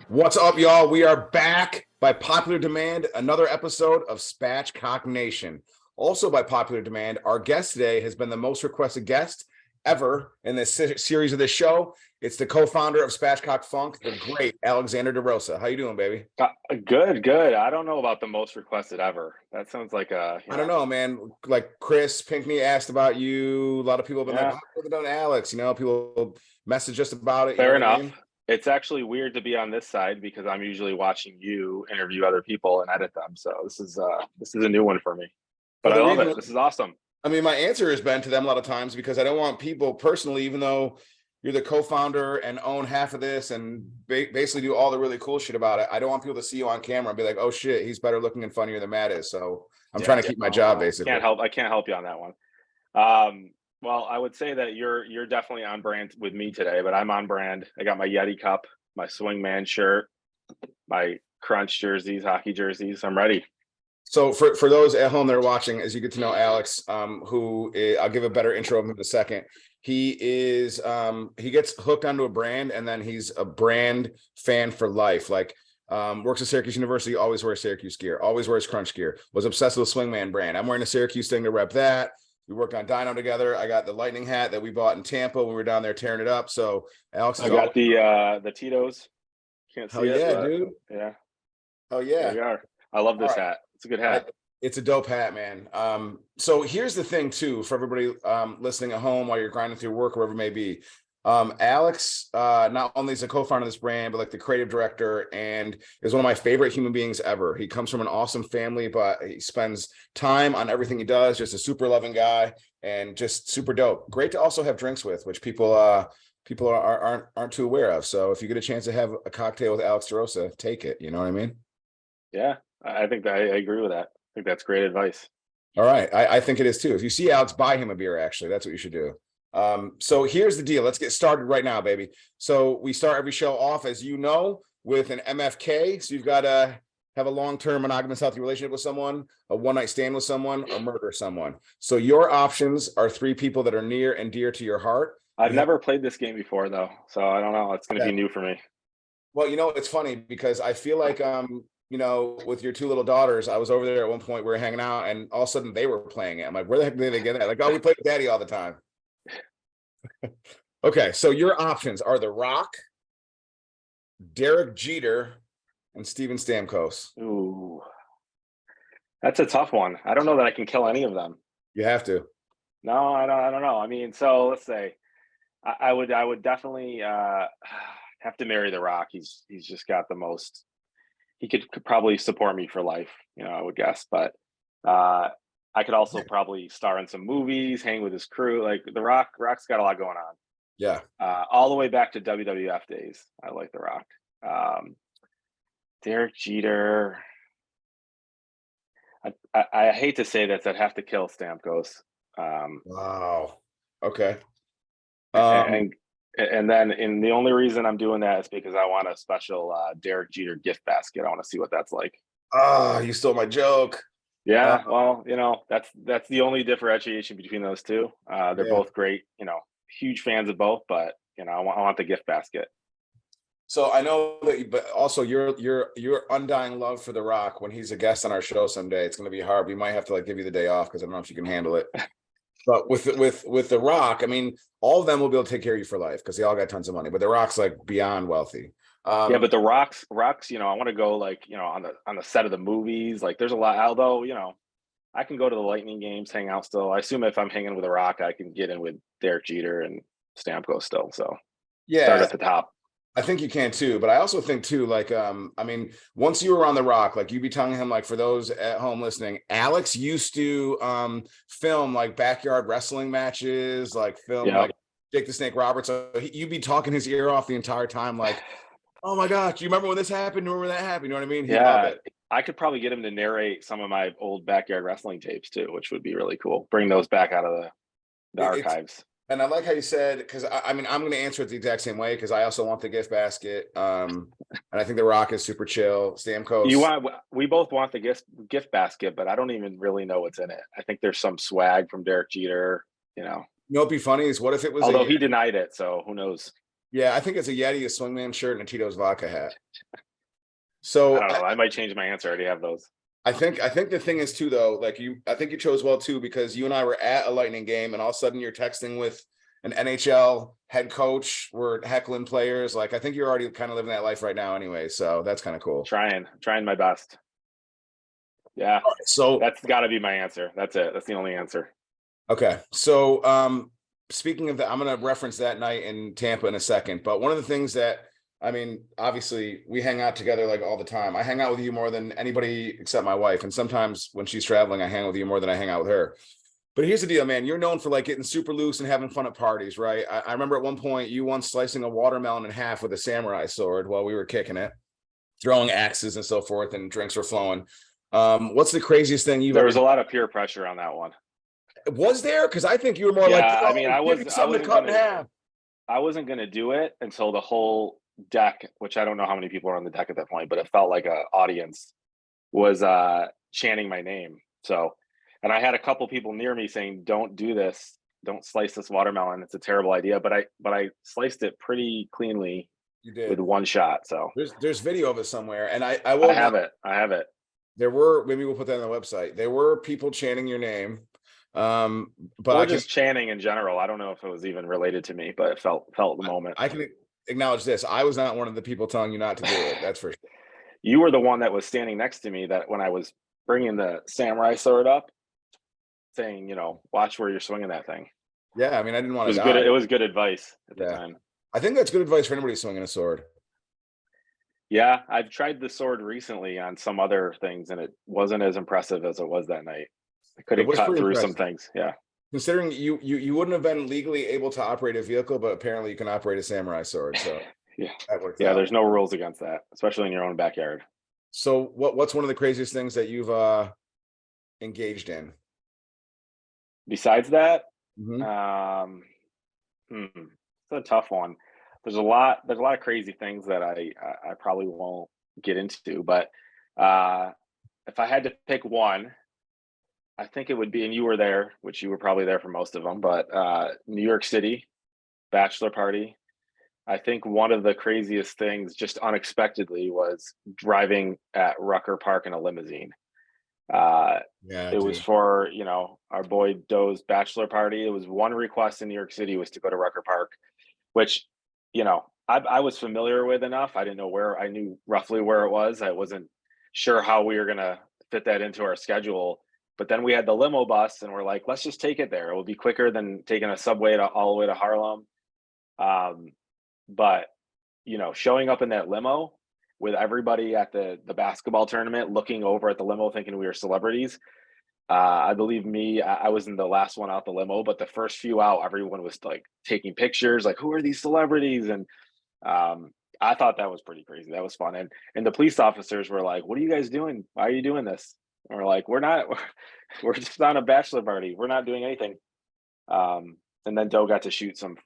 What's up, y'all? We are back by popular demand, another episode of Spatchcock Nation. Also by popular demand, our guest today has been the most requested guest ever in this series of this show. It's the co-founder of Spatchcock Funk, the great Alexander DeRosa. How you doing, baby? Good. I don't know about the most requested ever. That sounds like I don't know, man. Like Chris Pinkney asked about you. A lot of people have been like, yeah, "How have done Alex?" People message us about it. You know fair what I enough. mean? It's actually weird to be on this side because I'm usually watching you interview other people and edit them. So this is a new one for me. But Well, I the love reason it. This is awesome. I mean, my answer has been to them a lot of times because I don't want people personally, even though you're the co-founder and own half of this and basically do all the really cool shit about it. I don't want people to see you on camera and be like, "Oh shit, he's better looking and funnier than Matt is." So I'm trying Yeah. to keep my job basically. I can't help you on that one. Well, I would say that you're definitely on brand with me today, but I'm on brand. I got my Yeti cup, my Swingman shirt, my Crunch jerseys, hockey jerseys. I'm ready. So for those at home that are watching, as you get to know Alex, I'll give a better intro of him in a second. He gets hooked onto a brand and then he's a brand fan for life. Works at Syracuse University, always wears Syracuse gear, always wears Crunch gear, was obsessed with the Swingman brand. I'm wearing a Syracuse thing to rep that. We worked on Dino together. I got the Lightning hat that we bought in Tampa when we were down there tearing it up. So Alex I is all got the Tito's. Can't hell see it, yeah, but dude. yeah, Hell there yeah. we are. I love All this right. hat. It's a good hat. It's a dope hat, man. So here's the thing, too, for everybody listening at home while you're grinding through work, wherever it may be. Alex, not only is a co-founder of this brand, but like the creative director, and is one of my favorite human beings ever. He comes from an awesome family, but he spends time on everything he does. Just a super loving guy, and just super dope. Great to also have drinks with, which people aren't too aware of. So if you get a chance to have a cocktail with Alex DeRosa, take it. You know what I mean? Yeah, I think that I agree with that. I think that's great advice. All right. I think it is too. If you see Alex, buy him a beer, actually. That's what you should do. So here's the deal. Let's get started right now, baby. So we start every show off, as you know, with an MFK. So you've got to have a long-term monogamous healthy relationship with someone, a one-night stand with someone, or murder someone. So your options are three people that are near and dear to your heart. I've You have, never played this game before though, so I don't know. It's going to okay. be new for me. Well, it's funny because I feel like with your two little daughters, I was over there at one point, we were hanging out, and all of a sudden they were playing it. I'm like, where the heck did they get that? Like, oh, we play with daddy all the time. Okay, so your options are The Rock, Derek Jeter, and Steven Stamkos. Ooh, that's a tough one. I don't know that I can kill any of them. You have to. No, I don't know. I mean, so let's say I would definitely have to marry The Rock. He's just got the most. He could probably support me for life, I would guess. But I could also probably star in some movies, hang with his crew. Like Rock's got a lot going on. Yeah. All the way back to WWF days. I like The Rock. Um, Derek Jeter. I hate to say this, I'd have to kill Stamkos. Wow. Okay. And and then the only reason I'm doing that is because I want a special Derek Jeter gift basket. I want to see what that's like. You stole my joke. Yeah, well, that's the only differentiation between those two. They're Yeah. both great, huge fans of both, but I want the gift basket. So I know that, but also your undying love for The Rock. When he's a guest on our show someday, it's going to be hard. We might have to give you the day off because I don't know if you can handle it. But with The Rock, I mean, all of them will be able to take care of you for life because they all got tons of money. But The Rock's beyond wealthy. Yeah, but the Rocks, I want to go on the set of the movies. Like, there's a lot. Although, I can go to the Lightning games, hang out still. I assume if I'm hanging with a Rock, I can get in with Derek Jeter and Stamkos still. So start Yeah, at the top. I think you can too, but I also think too, I mean, once you were on The Rock, you'd be telling him, for those at home listening, Alex used to film backyard wrestling matches, film Yeah. Jake the Snake Roberts. So you'd be talking his ear off the entire time, oh my gosh, do you remember when this happened? Remember when that happened? You know what I mean? He'd love Yeah. it. I could probably get him to narrate some of my old backyard wrestling tapes too, which would be really cool. Bring those back out of the It's archives. And I like how you said, because I mean, I'm going to answer it the exact same way because I also want the gift basket. And I think The Rock is super chill. Stamkos. We both want the gift basket, but I don't even really know what's in it. I think there's some swag from Derek Jeter, What'd be funny is what if it was although he denied it, so who knows? Yeah, I think it's a Yeti, a swingman shirt, and a Tito's vodka hat. I So don't know. I might change my answer. I already have those. I think the thing is too though, like I think you chose well too, because you and I were at a Lightning game and all of a sudden you're texting with an NHL head coach, we're heckling players. Like I think you're already kind of living that life right now anyway. So that's kind of cool. Trying my best. Yeah, So that's got to be my answer. That's it. That's the only answer. okay. So speaking of that, I'm gonna reference that night in Tampa in a second. But one of the things that I mean, obviously we hang out together like all the time. I hang out with you more than anybody except my wife. And sometimes when she's traveling, I hang out with you more than I hang out with her. But here's the deal, man. You're known for like getting super loose and having fun at parties, right? I remember at one point you once slicing a watermelon in half with a samurai sword while we were kicking it, throwing axes and so forth, and drinks were flowing. What's the craziest thing you've There ever was a lot of peer pressure on that one. was there? Because I think you were more like, Yeah, I mean, "Bro, give me something to cut in half." I wasn't gonna do it until the whole deck, which I don't know how many people are on the deck at that point, but it felt like a audience was chanting my name. So, and I had a couple people near me saying, "Don't do this. Don't slice this watermelon. It's a terrible idea." But I sliced it pretty cleanly You with did. one shot. So There's video of it somewhere, and I will I acknowledge have it. I have it. there were, maybe we'll put that on the website. There were people chanting your name, but Or just chanting in general. I don't know if it was even related to me, but it felt the moment. I can acknowledge this. I was not one of the people telling you not to do it. That's for sure. You were the one that was standing next to me that when I was bringing the samurai sword up, saying, watch where you're swinging that thing. Yeah, I mean, I didn't It want to was good. die. It was good advice at the Yeah, time. I think that's good advice for anybody swinging a sword. Yeah, I've tried the sword recently on some other things, and it wasn't as impressive as it was that night. I It couldn't was cut pretty through some impressive, things. Yeah, considering you wouldn't have been legally able to operate a vehicle, but apparently you can operate a samurai sword, so yeah, that worked yeah. out. There's no rules against that, especially in your own backyard. So what's one of the craziest things that you've engaged in? Besides that, Mhm. um, it's a tough one. There's a lot. There's a lot of crazy things that I probably won't get into, but uh, if I had to pick one, I think it would be, and you were there, which you were probably there for most of them, but New York City bachelor party. I think one of the craziest things, just unexpectedly, was driving at Rucker Park in a limousine. Uh, Yeah, it was dude. for our boy Doe's bachelor party. It was one request in New York City was to go to Rucker Park, which I was familiar with enough. I didn't know where. I knew roughly where it was. I wasn't sure how we were gonna fit that into our schedule. But then we had the limo bus, and we're like, let's just take it there. It will be quicker than taking a subway all the way to Harlem. Um, but showing up in that limo with everybody at the basketball tournament looking over at the limo thinking we were celebrities. I believe me, I was in the last one out the limo, but the first few out, everyone was like taking pictures, like, who are these celebrities? And I thought that was pretty crazy. That was fun. And the police officers were like, what are you guys doing? Why are you doing this? And we're like, we're not, we're just on a bachelor party. We're not doing anything. And then Doe got to shoot some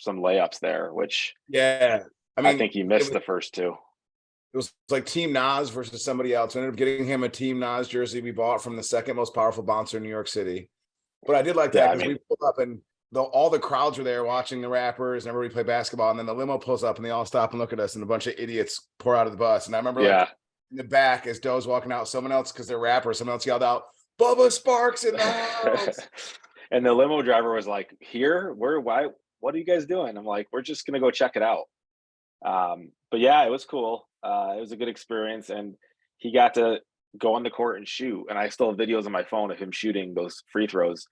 layups there, which Yeah, I I mean, think he missed the first two. it was like Team Nas versus somebody else. We ended up getting him a Team Nas jersey we bought from the second most powerful bouncer in New York City. But I did like Yeah, that I because mean, we pulled up and all the crowds were there watching the rappers and everybody play basketball. And then the limo pulls up and they all stop and look at us and a bunch of idiots pour out of the bus. And I remember like yeah. in the back as Doe's walking out, someone else, because they're rappers, someone else yelled out, Bubba Sparks in the house. And the limo driver was like, "Here, why? What are you guys doing?" I'm like, "We're just gonna go check it out." But yeah, it was cool. It was a good experience, and he got to go on the court and shoot. And I still have videos on my phone of him shooting those free throws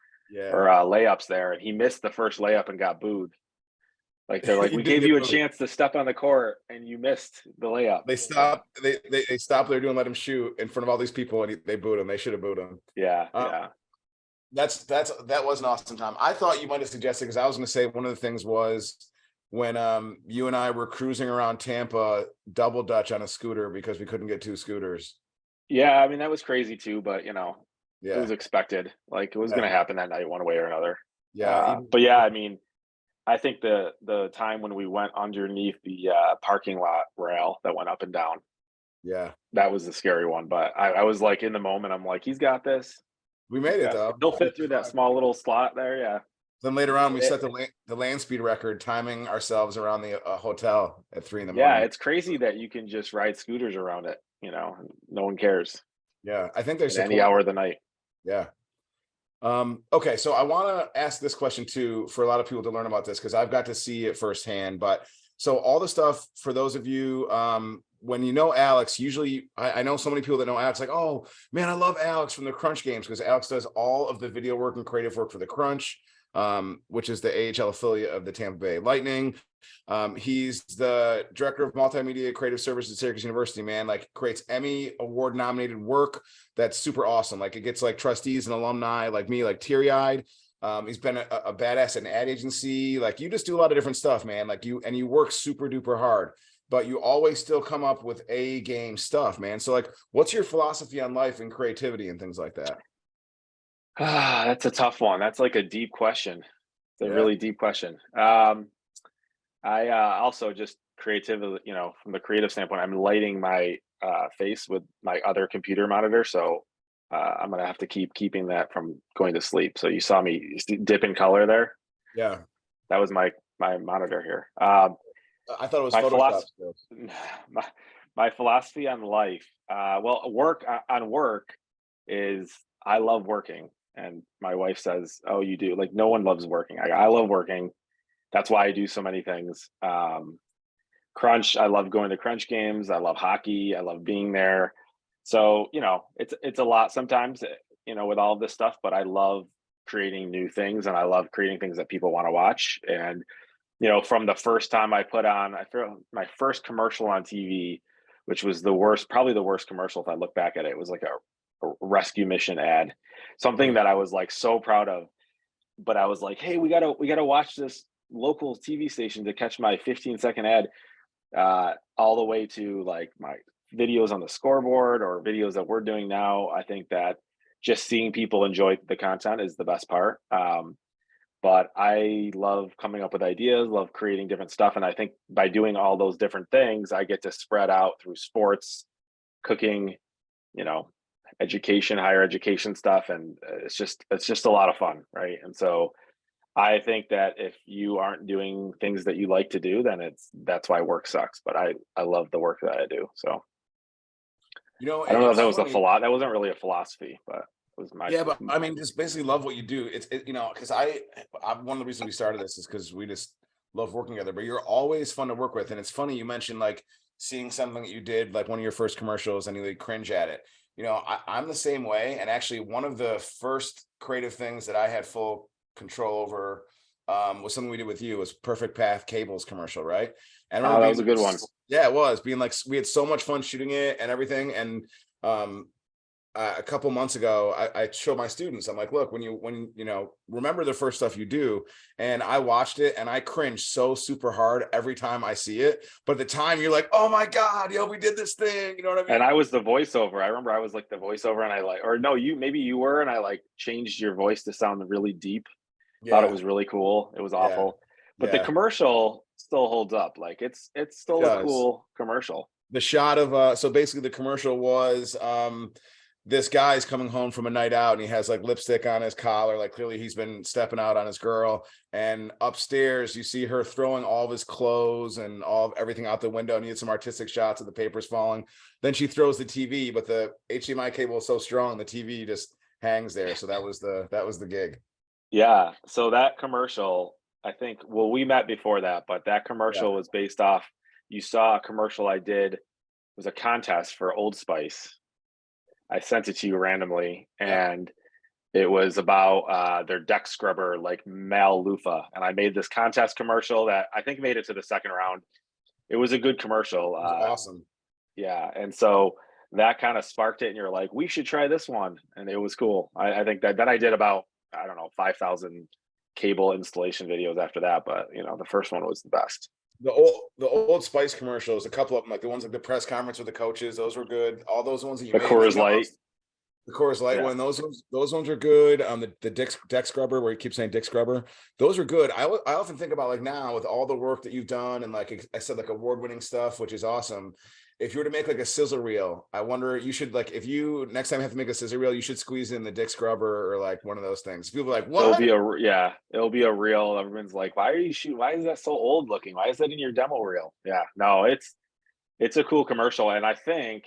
or Yeah. layups there. And he missed the first layup and got booed. Like they're like, You "We did gave get you a booed. chance to step on the court, and you missed the layup." They stopped. They stopped. They're doing let him shoot in front of all these people, and they booed him. They should have booed him. Yeah, Uh, yeah. that was an awesome time. I thought you might have suggested because I was going to say one of the things was when you and I were cruising around Tampa double dutch on a scooter because we couldn't get two scooters. Yeah, I mean, that was crazy too, but it Yeah, was expected. Like it was yeah, gonna happen that night one way or another. yeah. Even But yeah, I mean, I think the time when we went underneath the parking lot rail that went up and down, yeah, that was the scary one. But I was like in the moment, I'm like, he's got this. we He's made it got though. he'll I mean, fit through that small little slot there. Yeah. Then later on, we set the land speed record, timing ourselves around the hotel at 3 in the Yeah, morning. it's crazy that you can just ride scooters around it, and no one cares Yeah, I think they're at any supporting. hour of the night. Yeah. Okay, so I want to ask this question too for a lot of people to learn about this because I've got to see it firsthand. But so all the stuff for those of you, when you know Alex, usually I know so many people that know Alex, like, oh man, I love Alex from the Crunch games because Alex does all of the video work and creative work for the Crunch, which is the AHL affiliate of the Tampa Bay Lightning. He's the director of multimedia creative services at Syracuse University, man, like creates Emmy award nominated work. That's super awesome. Like it gets like trustees and alumni like me, like teary eyed. He's been a badass at an ad agency. Like you just do a lot of different stuff, man. Like you work super duper hard, but you always still come up with A game stuff, man. So like, what's your philosophy on life and creativity and things like that? That's a tough one. That's like a deep question. It's a Yeah. really deep question. I also just creatively, from the creative standpoint, I'm lighting my face with my other computer monitor, so I'm gonna have to keeping that from going to sleep. So you saw me dip in color there. Yeah. That was my monitor here. I thought it was My Photoshop philosophy, skills. my, my philosophy on life. Well, work on work is I love working, and my wife says, "Oh, you do." Like no one loves working. I love working. That's why I do so many things. Crunch, I love going to Crunch games. I love hockey. I love being there. So, it's a lot sometimes, with all of this stuff, but I love creating new things and I love creating things that people want to watch. And, from the first time I put on, I feel my first commercial on TV, which was the worst, probably the worst commercial if I look back at it. It was like a rescue mission ad, something Yeah. that I was like so proud of. But I was like, hey, we gotta watch this local TV station to catch my 15-second ad, all the way to like my videos on the scoreboard or videos that we're doing now. I think that just seeing people enjoy the content is the best part. But I love coming up with ideas, love creating different stuff. And I think by doing all those different things, I get to spread out through sports, cooking, you know, education, higher education stuff. And it's just a lot of fun. Right. And so I think that if you aren't doing things that you like to do, then that's why work sucks. But I love the work that I do. So I don't know if It's that was funny. that wasn't really a philosophy, but it was Yeah, but I mean, just basically love what you do. Because I'm one of the reasons we started this is because we just love working together. But you're always fun to work with, and it's funny you mentioned like seeing something that you did, like one of your first commercials, and you like cringe at it. I'm the same way, and actually, one of the first creative things that I had full control over was something we did with you. Was Perfect Path Cables commercial, right? And I oh, remember that being was a good one. yeah, it was being like we had so much fun shooting it and everything, and um a couple months ago, I showed my students. I'm like, look, when remember the first stuff you do, and I watched it and I cringe so super hard every time I see it. But at the time, you're like, oh my god, we did this thing. You know what I And mean? I was the voiceover. I remember I was like the voiceover, and I like, or no, maybe you were, and I like changed your voice to sound really deep. Thought it Yeah, was really cool. It was yeah, awful, but the yeah. commercial still holds up. Like it's It still a does. cool commercial. The shot of so basically the commercial was this guy's coming home from a night out and he has like lipstick on his collar, like clearly he's been stepping out on his girl, and upstairs you see her throwing all of his clothes and all of everything out the window, and you get some artistic shots of the papers falling. Then she throws the TV, but the HDMI cable is so strong the TV just hangs there. So that was the gig. Yeah. So that commercial, I think, well, we met before that, but that Yeah, commercial was based off. You saw a commercial I did. It was a contest for Old Spice. I sent it to you randomly, yeah. and it was about their deck scrubber, like Mal Lufa. And I made this contest commercial that I think made it to the second round. It was a good commercial. It was awesome. Yeah. And so that kind of sparked it. And you're like, we should try this one. And it was cool. I think that then I did about, I don't know, 5,000 cable installation videos after that. But, the first one was the best. The old Spice commercials, a couple of them, like the ones like the press conference with the coaches, those were good. All those ones that you The made, like Coors Light. the Coors Light Yeah. one, those ones are good. The deck scrubber where you keep saying Dick Scrubber, those are good. I often think about like now with all the work that you've done and like I said, like award winning stuff, which is awesome. if you were to make like a sizzle reel, I wonder, you should like, if you next time have to make a sizzle reel, you should squeeze in the dick scrubber or like one of those things. People are like, It'll what? be it'll be a reel. Everyone's like, why are you shooting? Why is that so old looking? Why is that in your demo reel? Yeah, no, it's a cool commercial. And I think,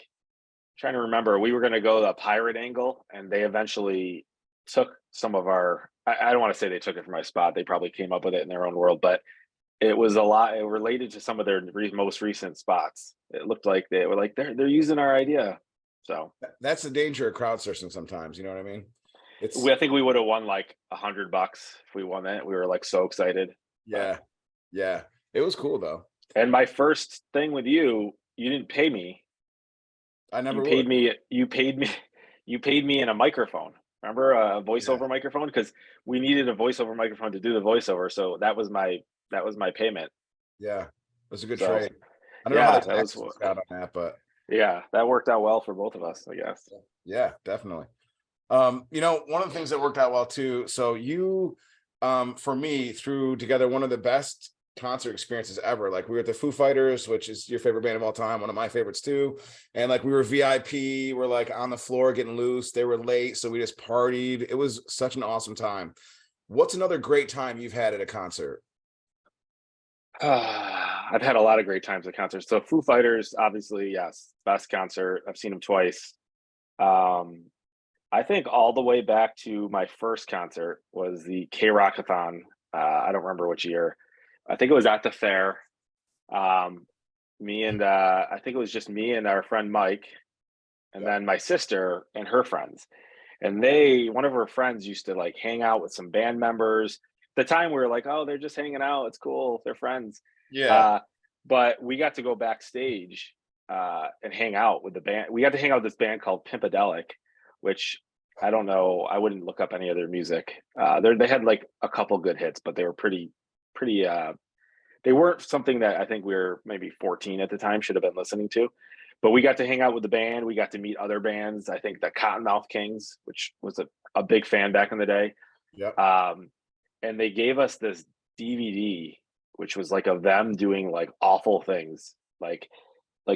trying to remember, we were going to go the pirate angle, and they eventually took some of our, I don't want to say they took it from my spot. They probably came up with it in their own world, but it was a lot. It related to some of their most recent spots. It looked like they were like, they're using our idea. So That's the danger of crowdsourcing sometimes. You know what I mean? It's I think we would have won like $100 if we won that. We were like so excited. But, yeah, yeah. It was cool though. and my first thing with you, you didn't pay me. I You never paid would. me. You paid me. You paid me in a microphone. Remember a Yeah, voiceover microphone? Because we needed a voiceover microphone to do the voiceover. So that was my payment. yeah. It was a good So trade. I don't know how the yeah, that was taxes got on that, but yeah, that worked out well for both of us, I guess. yeah, definitely. One of the things that worked out well too. So you, for me, threw together one of the best concert experiences ever. Like we were at the Foo Fighters, which is your favorite band of all time, one of my favorites too. And like we were VIP, we're like on the floor getting loose. They were late, so we just partied. It was such an awesome time. What's another great time you've had at a concert? I've had a lot of great times at concerts. So Foo Fighters, obviously, yes, best concert. I've seen them twice. Um, I think all the way back to my first concert was the K Rockathon. I don't remember which year. I think it was at the fair. Um, I think it was just me and our friend Mike, and Yep. then my sister and her friends. And one of her friends used to like hang out with some band members. At the time, we were like, oh, they're just hanging out. It's cool. They're friends. Yeah. Uh, but we got to go backstage and hang out with the band. We got to hang out with this band called Pimpadelic, which I don't know. I wouldn't look up any of their music. They had like a couple good hits, but they were pretty. They weren't something that I think we were maybe 14 at the time should have been listening to. But we got to hang out with the band. We got to meet other bands. I think the Cottonmouth Kings, which was a big fan back in the day. Yep. Um, and they gave us this DVD, which was like of them doing like awful things, like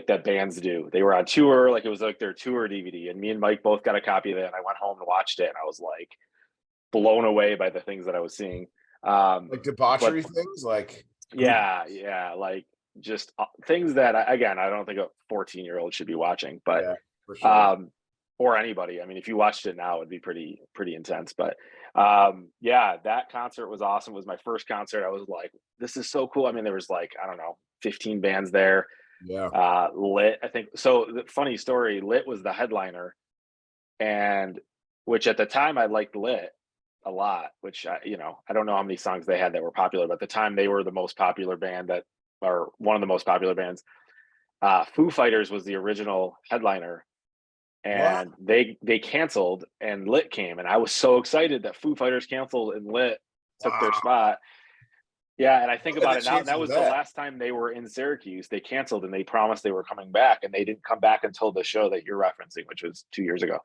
that bands do. They were on tour, like it was like their tour DVD. And me and Mike both got a copy of it. And I went home and watched it, and I was like blown away by the things that I was seeing. Like But debauchery things, like group. yeah, like just things that again, I don't think a 14-year-old should be watching, but Yeah, for sure. um, or anybody. I mean, if you watched it now, it'd be pretty intense. But yeah, that concert was awesome. It was my first concert. I was like, this is so cool. I mean, there was like, I don't know, 15 bands there. Yeah. Lit, I think. So the funny story, Lit was the headliner, and which at the time I liked Lit a lot, which I don't know how many songs they had that were popular, but at the time they were the most popular band or one of the most popular bands. Foo Fighters was the original headliner, What? and they canceled, and Lit came, and I was so excited that Foo Fighters canceled and Lit took their Wow. spot. Yeah, and I think What are about the it now, and that chances of was the that? last time they were in Syracuse. They canceled, and they promised they were coming back, and they didn't come back until the show that you're referencing, which was 2 years ago.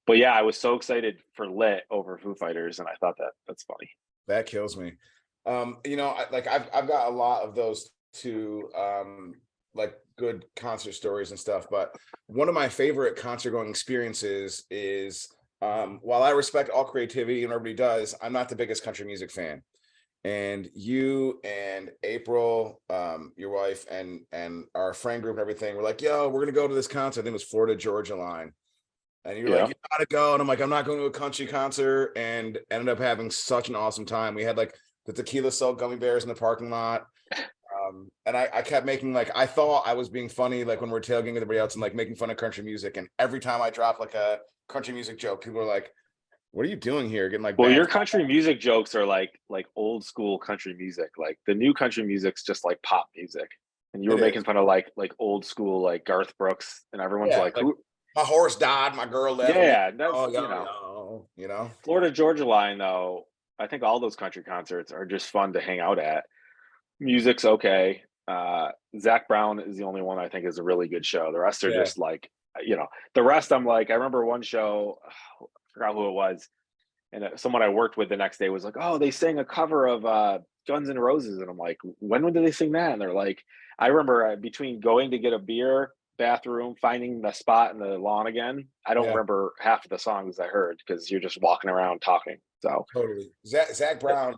But yeah, I was so excited for Lit over Foo Fighters, and I thought that's funny. That kills me. I've got a lot of those two like good concert stories and stuff, but one of my favorite concert going experiences is while I respect all creativity and everybody does, I'm not the biggest country music fan. And you and April, your wife, and our friend group and everything were like, yo, we're gonna go to this concert. I think it was Florida Georgia Line. And you're like, Yeah. you gotta go. And I'm like, I'm not going to a country concert. And ended up having such an awesome time. We had like the tequila soaked gummy bears in the parking lot. And I kept making like, I thought I was being funny, like when we're tailgating with everybody else and like making fun of country music. And every time I drop like a country music joke, people are like, what are you doing here? Getting like Well, bad. your country music jokes are like old school country music. Like the new country music's just like pop music. And you were It making is. fun of like old school like Garth Brooks, and everyone's Yeah. like, Like "Who?" my horse died, my girl left me. Yeah, that's Oh, yo. Florida Georgia Line though. I think all those country concerts are just fun to hang out at. Music's okay. Zach Brown is the only one I think is a really good show. The rest are Yeah. just like, the rest I'm like, I remember one show, I forgot who it was, and someone I worked with the next day was like, "Oh, they sang a cover of Guns N' Roses," and I'm like, "When did they sing that?" And they're like, "I remember between going to get a beer bathroom, finding the spot in the lawn again. I don't Yeah, remember half of the songs I heard because you're just walking around talking. So totally. Zach Brown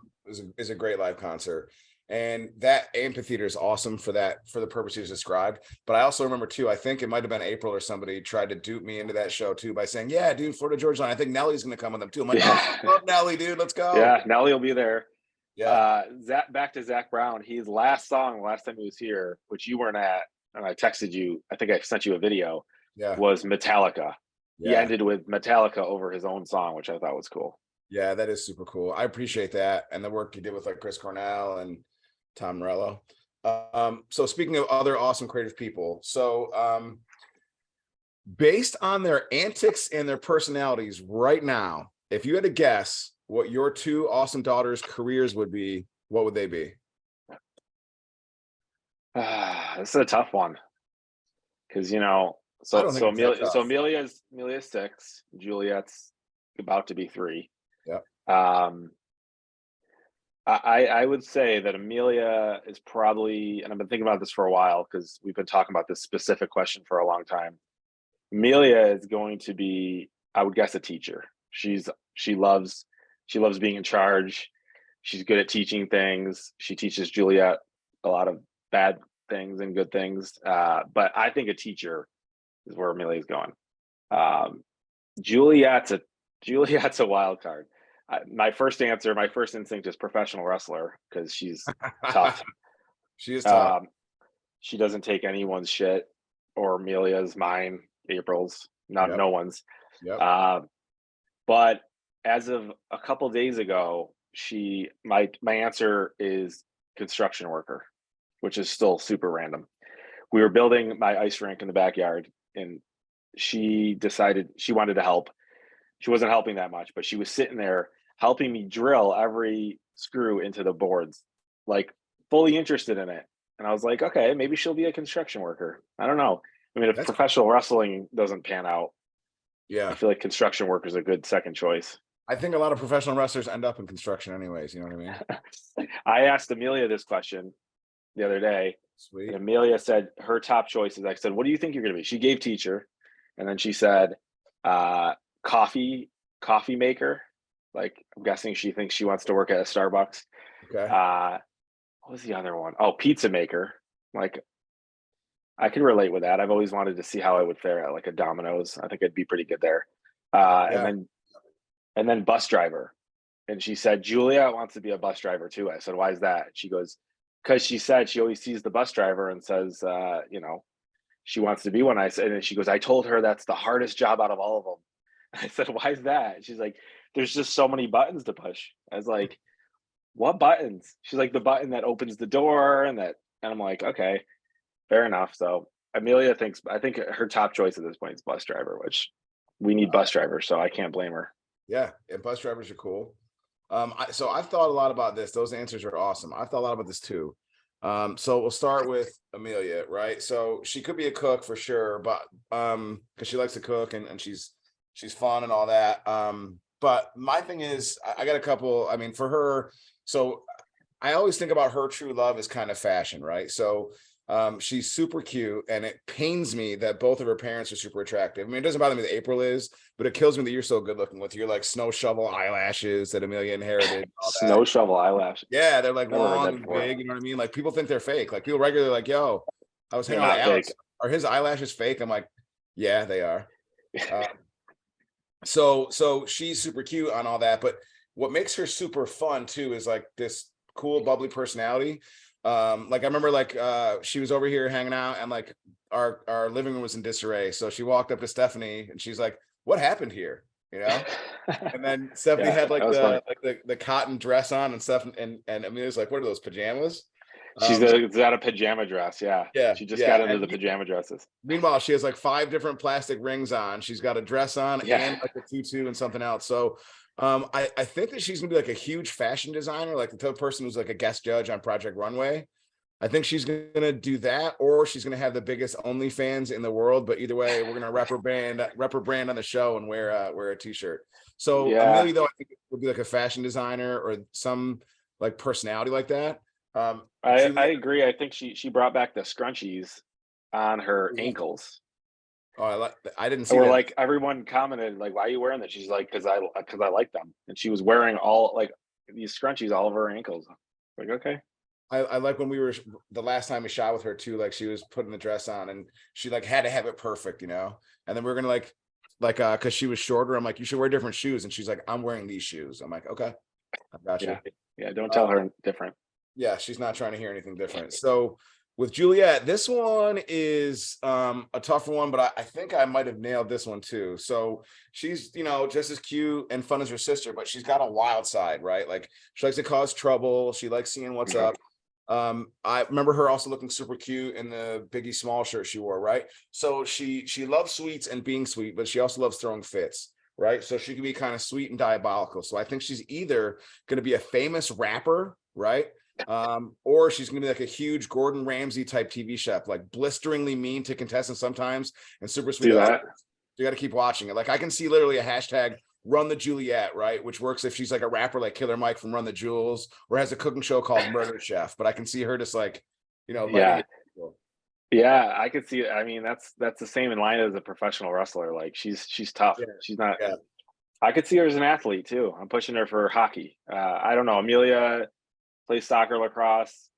is a great live concert. And that amphitheater is awesome for that, for the purpose you just described. But I also remember too, I think it might have been April or somebody tried to dupe me into that show too by saying, yeah, dude, Florida Georgia Line. I think Nelly's gonna come with them too. I'm like, oh, yeah, I love Nelly, dude. Let's go. yeah. Nelly will be there. Yeah, Zach, back to Zach Brown. His last song, last time he was here, which you weren't at, and I texted you. I think I sent you a video. yeah, Was Metallica. He yeah. ended with Metallica over his own song, which I thought was cool. Yeah, that is super cool. I appreciate that. And the work you did with like Chris Cornell and Tom Morello. So speaking of other awesome creative people, so based on their antics and their personalities right now, if you had to guess what your two awesome daughters' careers would be, what would they be? This is a tough one because I so don't think so it's that Amelia, so tough. Amelia's 6, Juliet's about to be 3. Yeah. Um, I would say that Amelia is probably, and I've been thinking about this for a while because we've been talking about this specific question for a long time. Amelia is going to be, I would guess, a teacher. She loves she loves being in charge. She's good at teaching things. She teaches Juliet a lot of bad things and good things. But I think a teacher is where Amelia's going. Um, Juliet's a Juliet's a wild card. My first answer, my first instinct is professional wrestler because she's tough. She is tough. Um, she doesn't take anyone's shit, or Amelia's, mine, April's, not Yep. no one's. Yep. Uh, but as of a couple days ago, my answer is construction worker, which is still super random. We were building my ice rink in the backyard, and she decided she wanted to help. She wasn't helping that much, but she was sitting there helping me drill every screw into the boards, like fully interested in it. And I was like, okay, maybe she'll be a construction worker. I don't know. I mean, if That's professional wrestling doesn't pan out, I yeah. feel like construction worker is a good second choice. I think a lot of professional wrestlers end up in construction anyways, you know what I mean? I asked Amelia this question the other day, and Sweet. Amelia said her top choices. I said, "What do you think you're going to be?" She gave teacher, and then she said, uh, "Coffee, coffee maker." Like I'm guessing she thinks she wants to work at a Starbucks. Okay. Uh, what was the other one? Oh, pizza maker. Like I can relate with that. I've always wanted to see how I would fare at like a Domino's. I think I'd be pretty good there. And Yeah. then bus driver. And she said, Julia wants to be a bus driver too. I said, why is that? She goes, because she said she always sees the bus driver and says, she wants to be one. I said, and she goes, I told her that's the hardest job out of all of them. I said, why is that? She's like, there's just so many buttons to push. I was like, what buttons? She's like, the button that opens the door and I'm like, okay, fair enough. So I think her top choice at this point is bus driver, which we need bus drivers. So I can't blame her. Yeah, and bus drivers are cool. So I've thought a lot about this. Those answers are awesome. I've thought a lot about this too. So we'll start with Amelia, right? So she could be a cook for sure, but because she likes to cook and she's fun and all that. But my thing is, I got a couple. I mean, for her, so I always think about her true love as kind of fashion, right? So she's super cute, and it pains me that both of her parents are super attractive. I mean, it doesn't bother me that April is, but it kills me that you're so good looking with your like snow shovel eyelashes that Amelia inherited, all that. Snow shovel eyelash. Yeah, they're like Never heard long that and before. big, you know what I mean? Like people think they're fake. Like people regularly like, yo, I was They're hanging out with not Alex. fake. Are his eyelashes fake? I'm like, yeah, they are. Uh, so she's super cute on all that, but what makes her super fun too is like this cool bubbly personality. Like I remember like she was over here hanging out and like our living room was in disarray, so she walked up to Stephanie and she's like, what happened here, you know? And then Stephanie Yeah, had that like was funny. the cotton dress on and stuff, and Amelia's like, what are those, pajamas? She's So got a pajama dress. Yeah, yeah, she just yeah. got into And the pajama dresses. meanwhile, she has like 5 different plastic rings on. She's got a dress on Yeah, and like a tutu and something else. So I think that she's gonna be like a huge fashion designer, like the type of person who's like a guest judge on Project Runway. I think she's gonna do that, or she's gonna have the biggest OnlyFans in the world. But either way, we're gonna rep her brand on the show and wear a t-shirt. So yeah. Amelia, though, I think would be like a fashion designer or some like personality like that. I Julia, agree. I think she brought back the scrunchies on her ankles. Oh, I didn't see Or that. like everyone commented, like, "Why are you wearing that?" She's like, because I like them," and she was wearing all like these scrunchies all over her ankles. Like, okay, I like when we were the last time we shot with her too, like she was putting the dress on and she like had to have it perfect, and then we are gonna because she was shorter. I'm like, you should wear different shoes. And she's like, I'm wearing these shoes. I'm like, okay, I got you. yeah, yeah. Don't tell Uh, her different. yeah, she's not trying to hear anything different. So with Juliet, this one is a tougher one, but I think I might have nailed this one too. So she's, just as cute and fun as her sister, but she's got a wild side, right? Like she likes to cause trouble. She likes seeing what's up. I remember her also looking super cute in the Biggie Small shirt she wore, right? So she loves sweets and being sweet, but she also loves throwing fits, right? So she can be kind of sweet and diabolical. So I think she's either going to be a famous rapper, right? Or she's gonna be like a huge Gordon Ramsay type TV chef, like blisteringly mean to contestants sometimes and super sweet See to others. that? You got to keep watching it. Like I can see literally a hashtag Run the Juliet, right? Which works if she's like a rapper like Killer Mike from Run the Jewels, or has a cooking show called Murder Chef. But I can see her just like, lighting Yeah, it. yeah. I could see it. I mean, that's the same in line as a professional wrestler. Like she's tough. Yeah, She's not. yeah. I could see her as an athlete too. I'm pushing her for hockey. I don't know. Amelia plays soccer, lacrosse.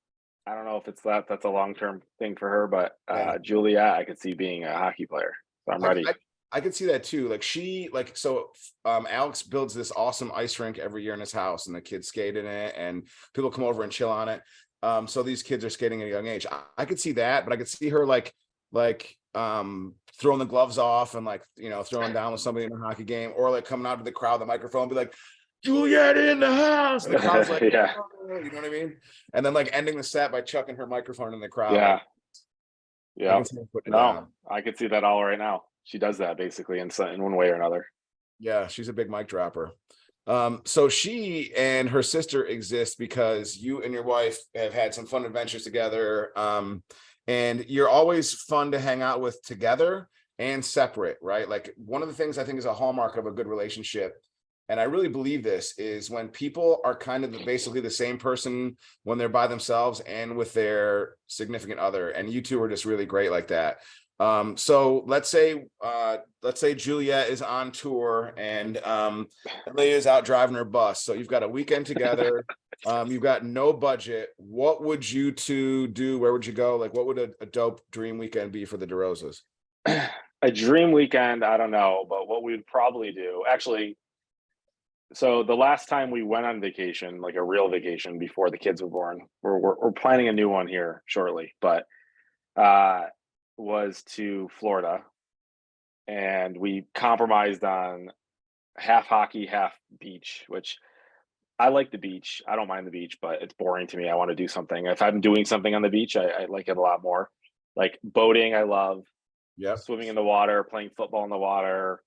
I don't know if that's a long term thing for her, but Yeah. Julia, I could see being a hockey player. So I'm I, ready. I I could see that too. Alex builds this awesome ice rink every year in his house, and the kids skate in it, and people come over and chill on it. So these kids are skating at a young age. I could see that, but I could see her throwing the gloves off and throwing down with somebody in a hockey game, or like coming out to the crowd, the microphone, be like, Juliet in the house. And the crowd's like, Yeah, oh, you know what I mean? And then like ending the set by chucking her microphone in the crowd. yeah, I yeah. can see her putting it No, down. I could see that all right now. She does that basically in one way or another. Yeah, she's a big mic dropper. So she and her sister exist because you and your wife have had some fun adventures together. And you're always fun to hang out with together and separate, right? Like one of the things I think is a hallmark of a good relationship, and I really believe this, is when people are kind of basically the same person when they're by themselves and with their significant other. And you two are just really great like that. So let's say Juliet is on tour and Amelia is out driving her bus. So you've got a weekend together. You've got no budget. What would you two do? Where would you go? Like, what would a dope dream weekend be for the DeRosas? A dream weekend, I don't know, but what we'd probably do, actually, so the last time we went on vacation, like a real vacation before the kids were born, we're planning a new one here shortly, but uh, was to Florida, and we compromised on half hockey, half beach, which I like the beach. I don't mind the beach, but it's boring to me. I want to do something. If I'm doing something on the beach, I like it a lot more. Like boating, I love Yep. swimming in the water, playing football in the water,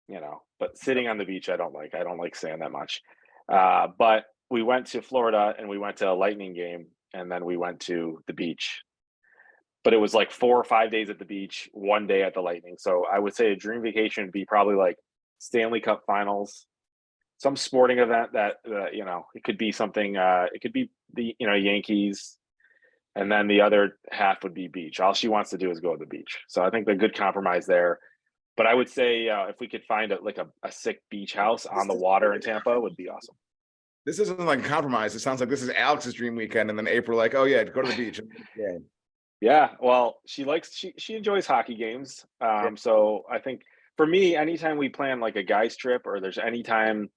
but Yep. sitting on the beach, I don't like. I don't like sand that much. But we went to Florida and we went to a Lightning game, and then we went to the beach. But it was like 4 or 5 days at the beach, one day at the Lightning. So I would say a dream vacation would be probably like Stanley Cup Finals, some sporting event that it could be something. It could be the Yankees, and then the other half would be beach. All she wants to do is go to the beach. So I think the good compromise there. But I would say if we could find a sick beach house on This the is water in Tampa would be awesome. this isn't like a compromise. It sounds like this is Alex's dream weekend, and then April, like, oh yeah, go to the beach. Yeah. Yeah, well, she enjoys hockey games. Yeah. So I think for me, anytime we plan like a guys trip or there's anytime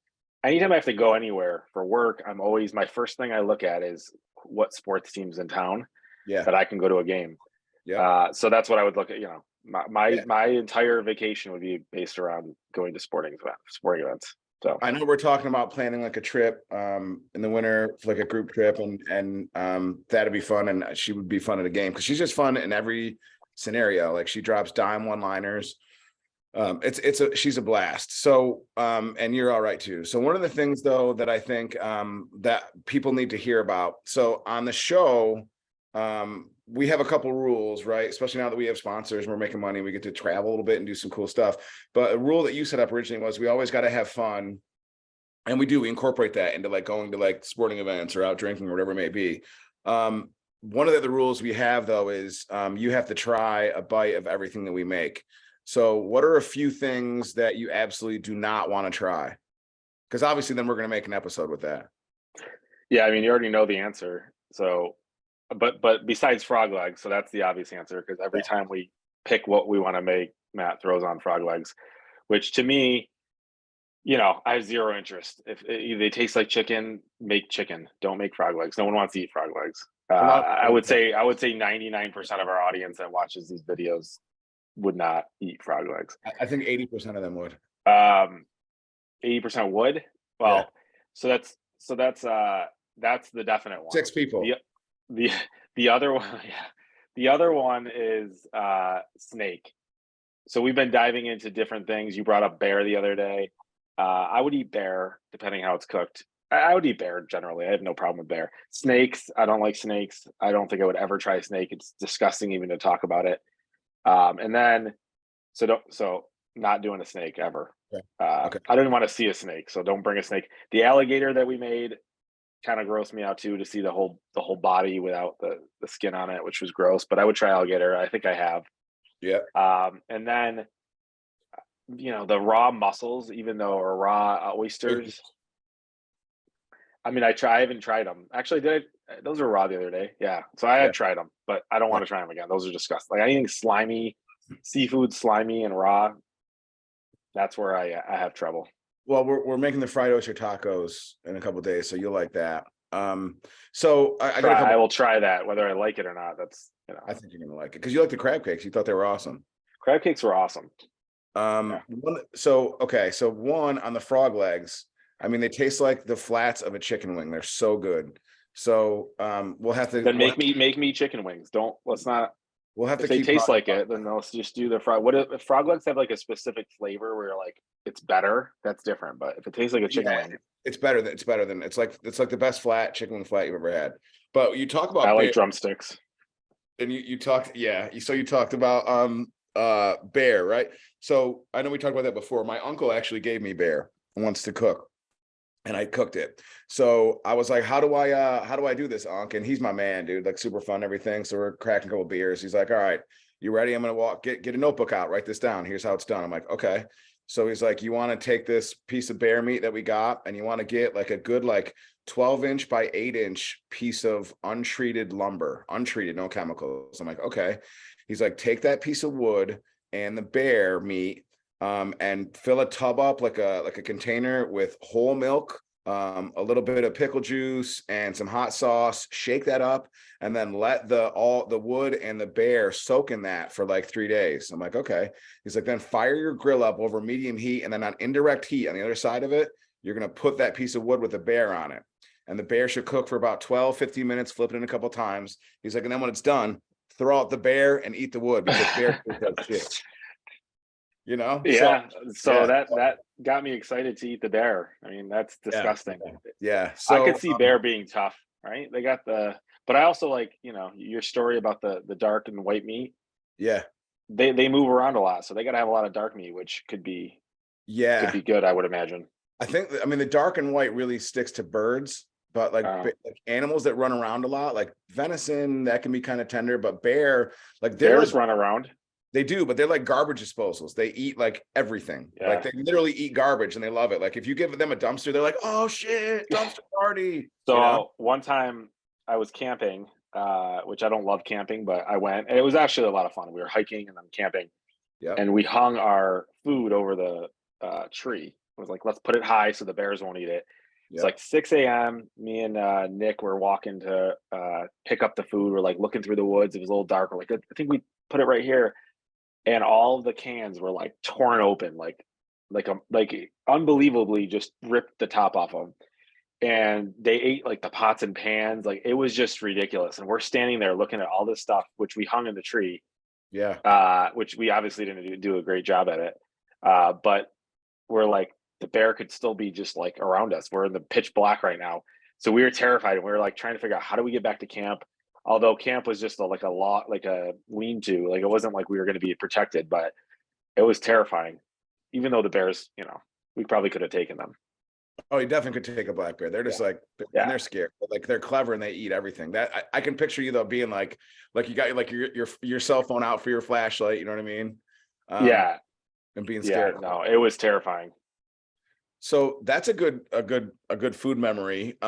I have to go anywhere for work, I'm always my first thing I look at is what sports teams in town Yeah. that I can go to a game. Yep. So that's what I would look at. My my Yeah. my entire vacation would be based around going to sporting events. So I know we're talking about planning like a trip in the winter, like a group trip, and that'd be fun, and she would be fun at a game because she's just fun in every scenario. Like she drops dime one-liners. She's a blast. So and you're all right too. So one of the things though that I think that people need to hear about. So on the show, we have a couple rules, right? Especially now that we have sponsors and we're making money, we get to travel a little bit and do some cool stuff. But a rule that you set up originally was we always got to have fun. And we incorporate that into like going to like sporting events or out drinking or whatever it may be. one of the rules we have though is you have to try a bite of everything that we make. So what are a few things that you absolutely do not want to try? Because obviously then we're going to make an episode with that. Yeah, I mean, you already know the answer. So, but besides frog legs, so that's the obvious answer because every time we pick what we want to make, Matt throws on frog legs, which to me, I have zero interest. If they taste like chicken, make chicken. Don't make frog legs. No one wants to eat frog legs. A lot I would say 99% of our audience that watches these videos would not eat frog legs. I think 80% of them would. 80% would. Well, Yeah. so that's the definite one. 6 people. The the other one, yeah. The other one is snake. So we've been diving into different things. You brought up bear the other day. I would eat bear depending how it's cooked. I would eat bear generally. I have no problem with bear. Snakes, I don't like snakes. I don't think I would ever try a snake. It's disgusting even to talk about it. And then so not doing a snake ever. Okay. I don't even want to see a snake, so don't bring a snake. The alligator that we made kind of grossed me out too, to see the whole body without the skin on it, which was gross. But I would try alligator. I think I have. Yeah. And then the raw mussels, even though or raw oysters. I mean, I haven't tried them. Actually, those were raw the other day. Yeah, so I have tried them, but I don't want to try them again. Those are disgusting. Like anything slimy, seafood slimy and raw. That's where I have trouble. Well, we're making the fried oyster tacos in a couple of days, so you'll like that. So I will try that, whether I like it or not. That's I think you're gonna like it because you like the crab cakes. You thought they were awesome. Crab cakes were awesome. So one on the frog legs. I mean, they taste like the flats of a chicken wing. They're so good. So we'll have to then make me chicken wings. Let's not. We'll have if to they taste like it, then let's just do the frog. What if frog legs have like a specific flavor where you're like it's better? That's different. But if it tastes like a chicken wing, it's better than it's like the best flat chicken wing flat you've ever had. But you talk about I like drumsticks. And you talked you talked about bear, right? So I know we talked about that before. My uncle actually gave me bear once to cook. And I cooked it. So I was like, how do I do this, Unc? And he's my man, dude, like super fun, everything. So we're cracking a couple beers. He's like, all right, you ready? I'm going to get a notebook out, write this down. Here's how it's done. I'm like, okay. So he's like, you want to take this piece of bear meat that we got and you want to get like a good, 12-inch by 8-inch piece of untreated lumber, untreated, no chemicals. I'm like, okay. He's like, take that piece of wood and the bear meat, and fill a tub up like a container with whole milk, a little bit of pickle juice and some hot sauce, shake that up, and then let the wood and the bear soak in that for like 3 days. I'm like, okay. He's like, then fire your grill up over medium heat, and then on indirect heat on the other side of it, you're going to put that piece of wood with the bear on it. And the bear should cook for about 12-15 minutes, flip it in a couple times. He's like, and then when it's done, throw out the bear and eat the wood because bear does shit. Yeah. So that got me excited to eat the bear. I mean, that's disgusting. Yeah. So I could see bear being tough, right? They got but I also like, your story about the dark and white meat. Yeah. They move around a lot, so they got to have a lot of dark meat, which could be good, I would imagine. I think, the dark and white really sticks to birds, but like animals that run around a lot, like venison, that can be kind of tender, but bear, bears run around. They do, but they're like garbage disposals. They eat like everything. Yeah. Like they literally eat garbage and they love it. Like if you give them a dumpster, they're like, oh shit, dumpster party. So one time I was camping, which I don't love camping, but I went and it was actually a lot of fun. We were hiking and then camping. Yeah. And we hung our food over the tree. It was like, let's put it high so the bears won't eat it. It's like 6 a.m. Me and Nick were walking to pick up the food. We're like looking through the woods. It was a little dark. We're like, I think we put it right here. And all of the cans were like torn open, like unbelievably just ripped the top off of them. And they ate like the pots and pans. Like it was just ridiculous. And we're standing there looking at all this stuff, which we hung in the tree. Yeah. Which we obviously didn't do a great job at it. But we're like, the bear could still be just like around us. We're in the pitch black right now. So we were terrified. And we were like trying to figure out how do we get back to camp? Although camp was just like a lean-to, like it wasn't like we were going to be protected, but it was terrifying. Even though the bears, we probably could have taken them. Oh, you definitely could take a black bear. They're just Yeah, like, and yeah, they're scared, but like they're clever and they eat everything. That I can picture you though being like you got like your cell phone out for your flashlight. You know what I mean? Um, yeah, and being yeah. scared. No, it was terrifying. So that's a good food memory.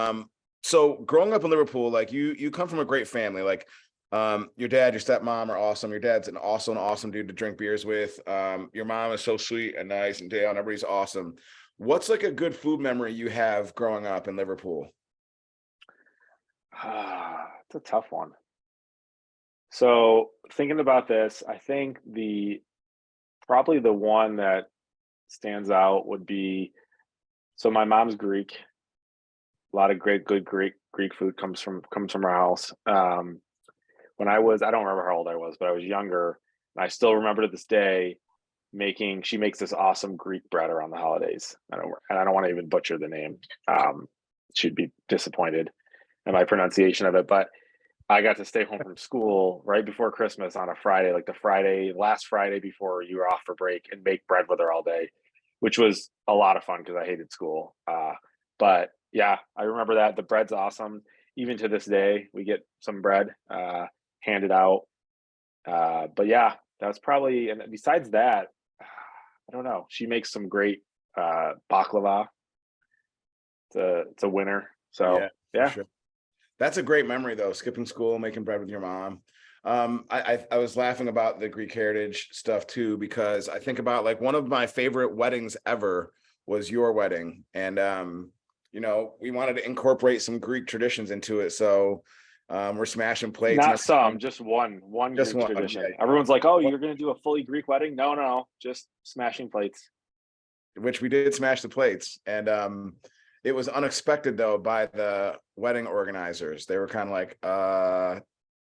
So growing up in Liverpool, like you come from a great family. Like, your dad, your stepmom are awesome. Your dad's an awesome dude to drink beers with. Your mom is so sweet and nice and down. Everybody's awesome. What's like a good food memory you have growing up in Liverpool? It's a tough one. So thinking about this, I think the probably the one that stands out would be, so my mom's Greek. A lot of great, good Greek food comes from our house. When I don't remember how old I was, but I was younger, and I still remember to this day making. She makes this awesome Greek bread around the holidays. I don't want to even butcher the name. Um, she'd be disappointed in my pronunciation of it, but I got to stay home from school right before Christmas on a Friday, like the last Friday before you were off for break, and make bread with her all day, which was a lot of fun because I hated school. But yeah, I remember that. The bread's awesome. Even to this day, we get some bread handed out. But yeah, that was probably, and besides that, I don't know. She makes some great baklava. It's a winner. Yeah, So for yeah, sure. That's a great memory though, skipping school, making bread with your mom. I was laughing about the Greek heritage stuff too, because I think about like one of my favorite weddings ever was your wedding. And we wanted to incorporate some Greek traditions into it. So we're smashing plates and not some, everything. just one Just Greek one. tradition. Everyone's like, "Oh, Yeah. you're gonna do a fully Greek wedding?" No, no, no, just smashing plates. Which we did smash the plates. And it was unexpected though by the wedding organizers. They were kind of like,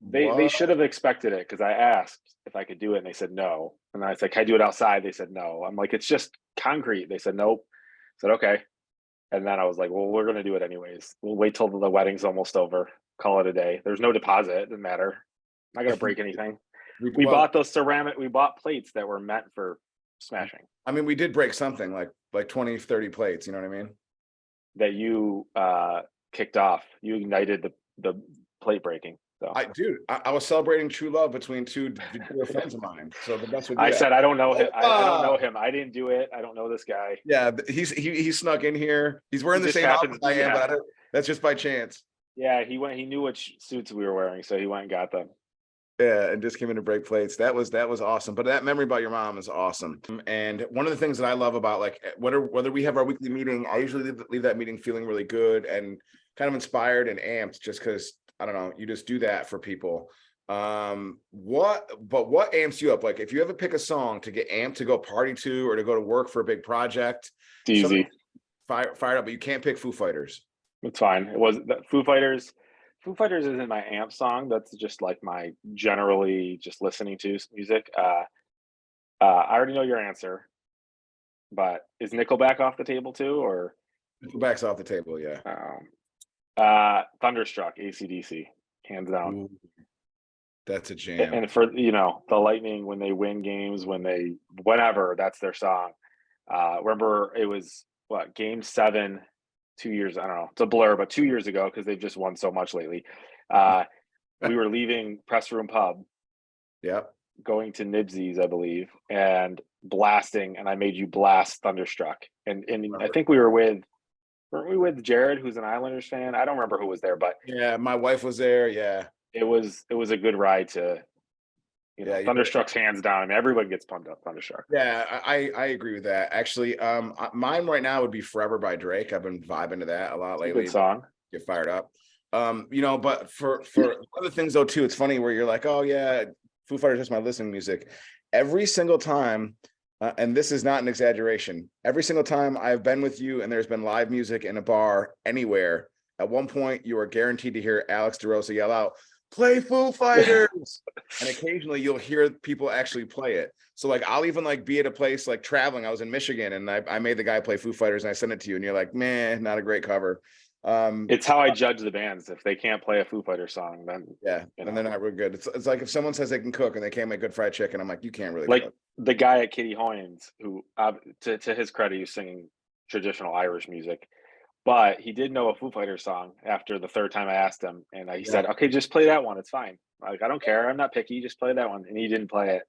They what? should have expected it because I asked if I could do it, and they said no. And I said, "Can I do it outside?" They said no. I'm like, "It's just concrete." They said nope. I said okay. And then I was like, "Well, we're gonna do it anyways. We'll wait till the wedding's almost over. Call it a day. There's no deposit. It doesn't matter. I'm not gonna break anything." We Well, bought those ceramic. We bought plates that were meant for smashing. I mean, we did break something like 20, 30 plates, you know what I mean? That you kicked off. You ignited the plate breaking. So I was celebrating true love between two dear friends of mine. So the best way to do I that. said, I don't know him. I don't know Opa! him. I didn't do it. I don't know this guy. Yeah, he snuck in here. He's He wearing the just same outfit happened. I am, but Yeah, that's just by chance. yeah. He went. He knew which suits we were wearing, so he went and got them. Yeah, and just came in to break plates. That was awesome. But that memory about your mom is awesome. And one of the things that I love about like whether we have our weekly meeting, I usually leave that meeting feeling really good and kind of inspired and amped just because I don't know, you just do that for people. What amps you up? Like if you ever pick a song to get amped to go party to or to go to work for a big project, It's something easy. fired up, but you can't pick Foo Fighters. It's fine. It was the Foo Fighters. Foo Fighters isn't my amp song. That's just like my generally just listening to music. I already know your answer, but is Nickelback off the table too, or Backs off the table, yeah. um, Thunderstruck, AC/DC, hands down. Ooh, that's a jam. And for the Lightning, when they win games, whenever that's their song. Remember it was what, game 7 2 years, I don't know, it's a blur, but 2 years ago because they've just won so much lately. We were leaving Press Room Pub, Yep. going to Nibsies, I believe, and blasting, and I made you blast Thunderstruck. And I think weren't we with Jared, who's an Islanders fan? I don't remember who was there, but Yeah, my wife was there. Yeah. it was a good ride to, Yeah, Thunderstruck's hands down. I mean, everyone gets pumped up Thunderstruck. yeah, I agree with that. Actually, mine right now would be Forever by Drake. I've been vibing to that a lot It's a good lately. song. Get fired up. But for other things though too, it's funny where you're like, oh yeah, Foo Fighters is my listening music. Every single time, and this is not an exaggeration, every single time I've been with you and there's been live music in a bar anywhere, at one point you are guaranteed to hear Alex DeRosa yell out, play Foo Fighters. And occasionally you'll hear people actually play it. So like I'll even like be at a place like traveling. I was in Michigan and I made the guy play Foo Fighters and I sent it to you and you're like, man, not a great cover. It's how I judge the bands. If they can't play a Foo Fighter song, then Yeah, and they're not real good. It's like if someone says they can cook and they can't make good fried chicken, I'm like, you can't really like cook. the guy at Kitty Hoynes, who, to his credit, he's singing traditional Irish music. But he did know a Foo Fighters song after the third time I asked him, and he Yeah. said, "Okay, just play that one. It's fine. Like, I don't care. I'm not picky. Just play that one." And he didn't play it.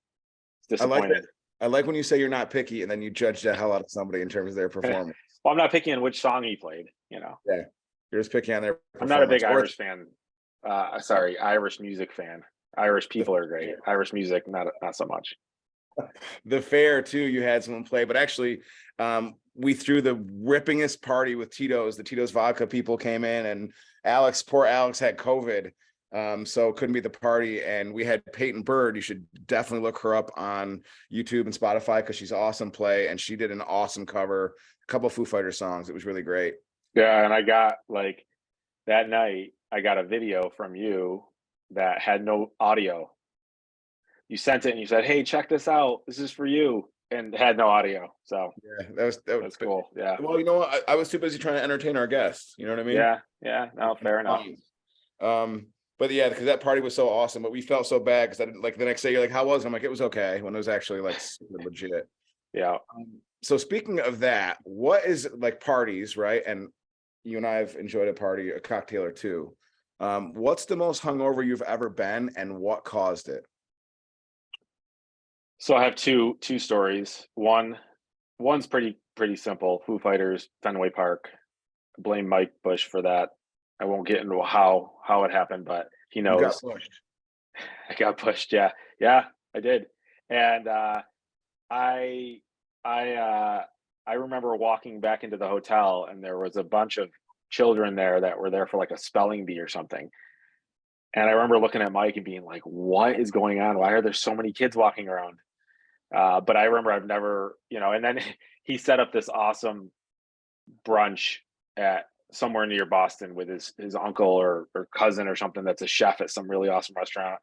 It's I like that. disappointing. I like when you say you're not picky and then you judge the hell out of somebody in terms of their Well, performance. I'm not picky on which song he played. Yeah. You're just picking on their I'm not a big performance. Or Irish fan. Sorry, Irish music fan. Irish the people are great. Irish music, not so much. the fair too, you had someone play, but actually we threw the rippingest party with Tito's. The Tito's vodka people came in, and poor Alex had COVID. So couldn't be the party. And we had Peyton Bird. You should definitely look her up on YouTube and Spotify because she's awesome play. And she did an awesome cover, a couple of Foo Fighters songs. It was really great. Yeah, and I got like that night, I got a video from you that had no audio. You sent it and you said, "Hey, check this out. This is for you," and it had no audio. So Yeah, that was that's cool. Yeah, well, you know what? I was too busy trying to entertain our guests. You know what I mean? yeah. No, fair enough. But yeah, because that party was so awesome, but we felt so bad because I didn't like the next day. You're like, "How was it?" I'm like, "It was okay," when it was actually like super legit. Yeah. So speaking of that, what is like parties, right? And you and I have enjoyed a party, a cocktail or two. What's the most hungover you've ever been, and what caused it? So I have two stories. One's pretty simple. Foo Fighters, Fenway Park. Blame Mike Bush for that. I won't get into how it happened, but he You got knows. pushed. I got pushed. Yeah, I did. And I I remember walking back into the hotel, and there was a bunch of children there that were there for like a spelling bee or something. And I remember looking at Mike and being like, "What is going on? Why are there so many kids walking around?" But I remember I've never, and then he set up this awesome brunch at somewhere near Boston with his uncle or cousin or something that's a chef at some really awesome restaurant.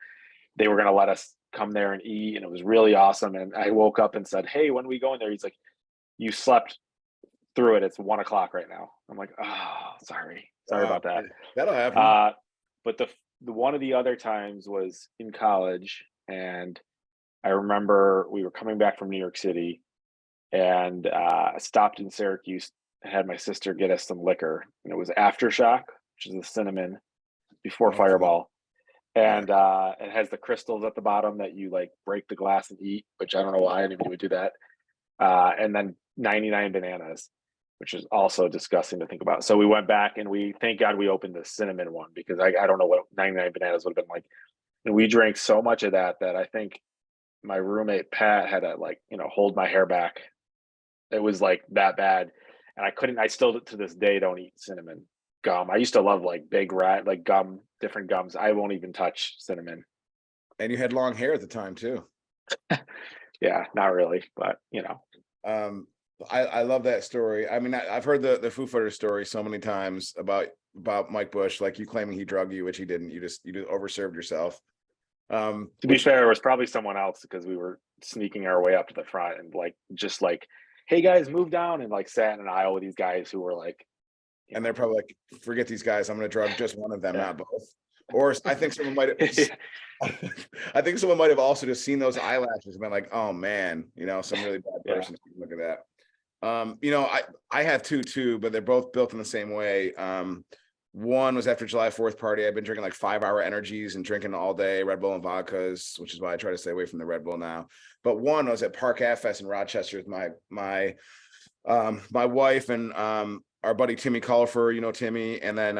They were gonna let us come there and eat, and it was really awesome. And I woke up and said, "Hey, when are we going there?" He's like, "You slept through it. It's 1 o'clock right now." I'm like, "Oh, sorry Uh, about that." that'll happen. Uh, but the one of the other times was in college, and I remember we were coming back from New York City, and stopped in Syracuse. I had my sister get us some liquor, and it was Aftershock, which is the cinnamon before Okay. Fireball, Yeah. and it has the crystals at the bottom that you like break the glass and eat, which I don't know why anybody would do that. And then 99 bananas, which is also disgusting to think about. So we went back and we thank God we opened the cinnamon one because I don't know what 99 bananas would have been like. And we drank so much of that I think my roommate Pat had to like hold my hair back. It was like that bad, and I couldn't. I still to this day don't eat cinnamon gum. I used to love like big rat like gum, different gums. I won't even touch cinnamon. And you had long hair at the time too. Yeah, not really, but Um, I love that story. I mean, I've heard the Foo Fighters story so many times about Mike Bush, like you claiming he drugged you, which he didn't. You just overserved yourself. to be Which fair, it was probably someone else because we were sneaking our way up to the front and like just like, hey guys, move down, and like sat in an aisle with these guys who were like, you and they're know, probably like, forget these guys. I'm going to drug just one of them, yeah. not both. Or I think someone might have. I think someone might have also just seen those eyelashes and been like, "Oh man, some really bad Yeah. person. Look at that." I have two too, but they're both built in the same way. One was after July 4th party. I've been drinking like 5-hour energies and drinking all day Red Bull and vodkas, which is why I try to stay away from the Red Bull now. But one was at Park Ave Fest in Rochester with my wife and our buddy Timmy Collifer, Timmy, and then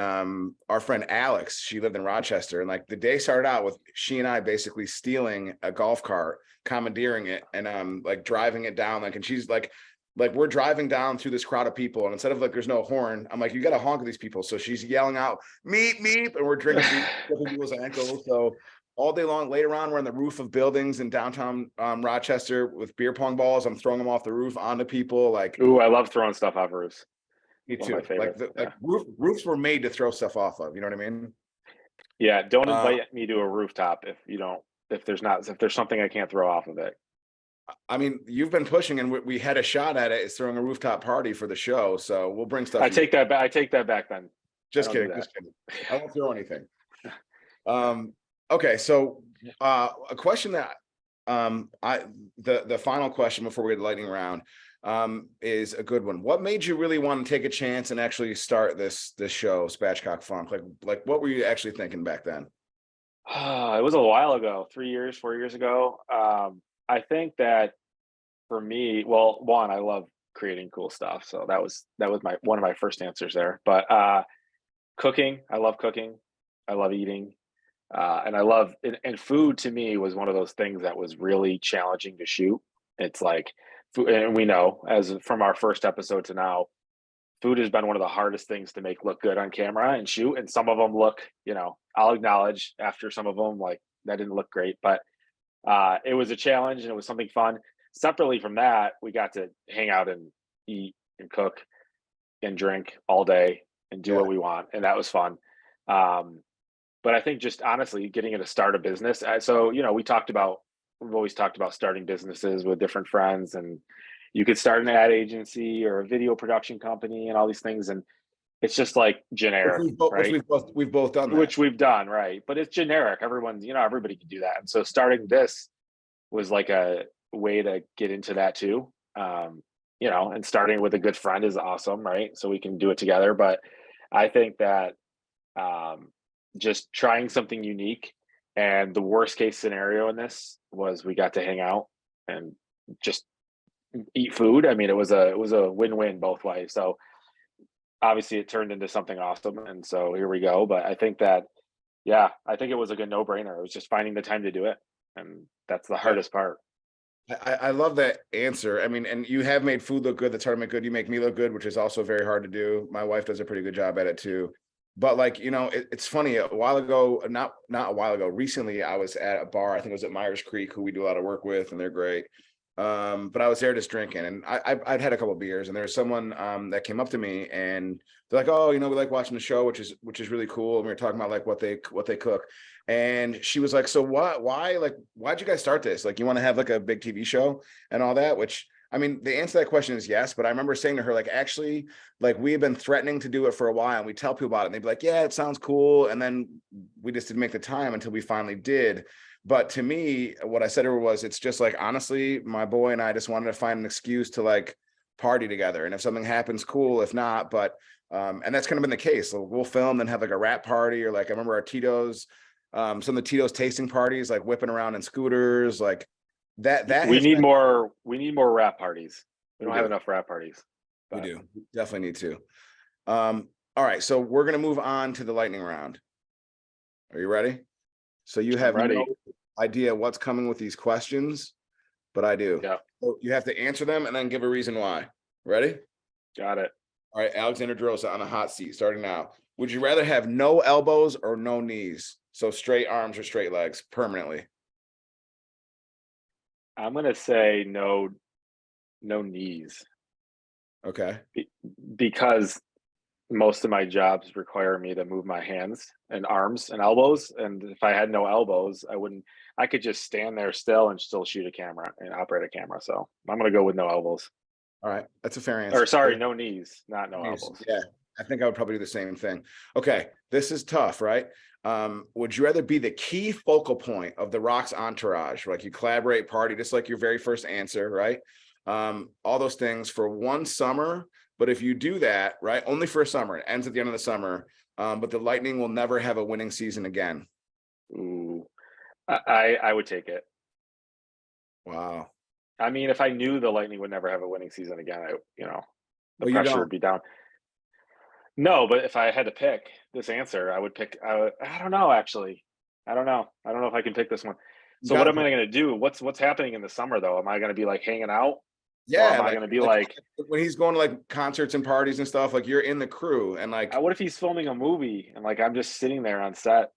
our friend Alex. She lived in Rochester, and like the day started out with she and I basically stealing a golf cart, commandeering it, and like driving it down. And she's like we're driving down through this crowd of people, and instead of like there's no horn, I'm like, you got to honk at these people. So she's yelling out meep meep, and we're drinking people's ankles. So all day long. Later on, we're on the roof of buildings in downtown Rochester with beer pong balls. I'm throwing them off the roof onto people. Like Ooh, I love throwing stuff off roofs. me One of my too. Like favorites. like Yeah. roofs were made to throw stuff off of. You know what I mean? Yeah, don't Uh, invite me to a rooftop if there's something I can't throw off of it. I mean, you've been pushing, and we had a shot at it. It's throwing a rooftop party for the show, so we'll bring stuff. I take that back then. I Just don't do kidding. that. Just kidding. I won't throw anything. Okay, so a question that The final question before we get the lightning round is a good one. What made you really want to take a chance and actually start this show, Spatchcock Funk? Like what were you actually thinking back then? It was a while ago, 3 years, 4 years ago. I think that for me, well, one, I love creating cool stuff, so that was my one of my first answers there. But cooking, I love cooking. I love eating. And I love and food to me was one of those things that was really challenging to shoot. It's like food, and we know as from our first episode to now, food has been one of the hardest things to make look good on camera and shoot. And some of them look, I'll acknowledge after some of them like that didn't look great, but it was a challenge and it was something fun. Separately from that, we got to hang out and eat and cook and drink all day and do Yeah. what we want, and that was fun. Um, but I think just honestly getting to start a business. So we've always talked about starting businesses with different friends, and you could start an ad agency or a video production company and all these things, and it's just like generic, Which right? we've both done that. Which we've done, right? But it's generic. Everybody can do that, and so starting this was like a way to get into that too. And starting with a good friend is awesome, right? So we can do it together. But I think that um, just trying something unique. And the worst case scenario in this was we got to hang out and just eat food. I mean, it was a win-win both ways. So obviously it turned into something awesome, and so here we go. But I think that, yeah, I think it was a good no-brainer. It was just finding the time to do it, and that's the hardest part. I love that answer. I mean, and you have made food look good. That's hard to make good. You make me look good, which is also very hard to do. My wife does a pretty good job at it too. But like, it's funny. A while ago, not a while ago, recently, I was at a bar. I think it was at Myers Creek, who we do a lot of work with, and they're great. But I was there just drinking, and I'd had a couple of beers, and there was someone that came up to me, and they're like, "Oh, we like watching the show, which is really cool." And we were talking about like what they cook, and she was like, "So why'd you guys start this? Like, you want to have like a big TV show and all that?" Which, I mean, the answer to that question is yes, but I remember saying to her, like, actually, like, we have been threatening to do it for a while, and we tell people about it, and they'd be like, "Yeah, it sounds cool," and then we just didn't make the time until we finally did. But to me, what I said to her was, it's just like, honestly, my boy and I just wanted to find an excuse to like party together. And if something happens, cool. If not, but and that's kind of been the case. So we'll film and have like a rap party, or like I remember our Tito's, some of the Tito's tasting parties, like whipping around in scooters, like that We has need been. more. We need more rap parties. We We don't have do. enough rap parties. We But do. We definitely need to. All right. So we're gonna move on to the lightning round. Are you ready? So you I'm have no ready. idea what's coming with these questions, but I do. Yeah, So you have to answer them and then give a reason why. Ready? got it. All right, Alexander DeRosa on the hot seat, starting now. Would you rather have no elbows or no knees? So straight arms or straight legs permanently? I'm gonna say no, no knees, Okay. be, because most of my jobs require me to move my hands and arms and elbows. And if I had no elbows, I wouldn't. I could just stand there still and still shoot a camera and operate a camera. So I'm gonna go with no elbows. All right. That's a fair Or answer. sorry, no knees, not no Knees. elbows. Yeah. I think I would probably do the same thing. Okay. This is tough, right? Would you rather be the key focal point of the Rock's entourage, like you collaborate, party, just like your very first answer, right? All those things for one summer. But if you do that, right, only for a summer, it ends at the end of the summer. But the Lightning will never have a winning season again. Ooh, I would take it. Wow. I mean, if I knew the Lightning would never have a winning season again, the Well, you pressure would don't. be down. No, but if I had to pick this answer, I would pick. I don't know. Actually, I don't know. I don't know if I can pick this one. You So what got am I going to do? What's happening in the summer though? Am I going to be like hanging out, or yeah, am I going to be like like? when he's going to like concerts and parties and stuff, like you're in the crew and like What if he's filming a movie and like I'm just sitting there on set?